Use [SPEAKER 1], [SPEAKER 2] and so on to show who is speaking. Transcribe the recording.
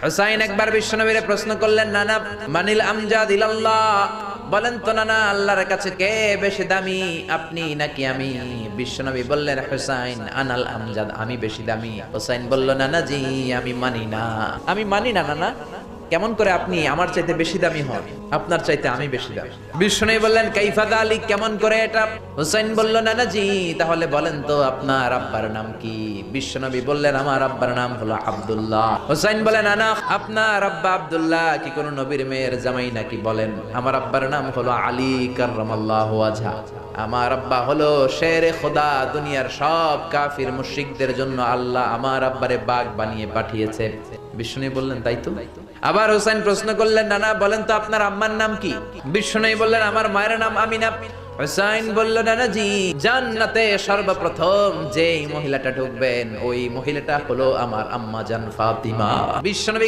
[SPEAKER 1] হুসাইন একবার বিশ্বনবীরে প্রশ্ন করলেন, নানা মানিল আমজাদ ইলাল্লাহ, বলেন তো নানা আল্লাহর কাছে কে বেশি দামি, আপনি নাকি আমি? বিশ্বনবী বললেন, হুসাইন আনাল আমজাদ, আমি বেশি দামি। হুসাইন বলল, নানা জি আমি মানি না নানা। কেমন করে আপনি আমার চাইতে বেশি দামি হন? আপনার চাইতে আমি বেশি দামি। বিশ্বনবী বললেন, কাইফা যালিক, কেমন করে এটা? হুসাইন বলল, নানা জি তাহলে বলেন তো আপনার আব্বার নাম কি? বিশ্বনবী বললেন, আমার আব্বার নাম হলো আব্দুল্লাহ। হুসাইন বলেন, নানা আপনার আব্বা আব্দুল্লাহ কি কোন নবীর মেয়ের জামাই নাকি? বলেন, আমার আব্বার নাম হলো আলী কাররামাল্লাহু ওয়াজহা। আমার আব্বা হলো শেরে খোদা, দুনিয়ার সব কাফির মুশরিকদের জন্য আল্লাহ আমার আব্বারে বাগ বানিয়ে পাঠিয়েছে। বিশ্বনবী বললেন, তাই তো? আবার হুসাইন প্রশ্ন করলেন, নানা বলেন তো আপনার আম্মার নাম কি? বিশ্বনবী বললেন, আমার মায়ের নাম আমিনা। হুসাইন বলল, নানা জি জান্নাতে সর্বপ্রথম যেই মহিলাটা ঢুকবেন ওই মহিলাটা হলো আমার আম্মা জান ফাতিমা। বিশ্বনবী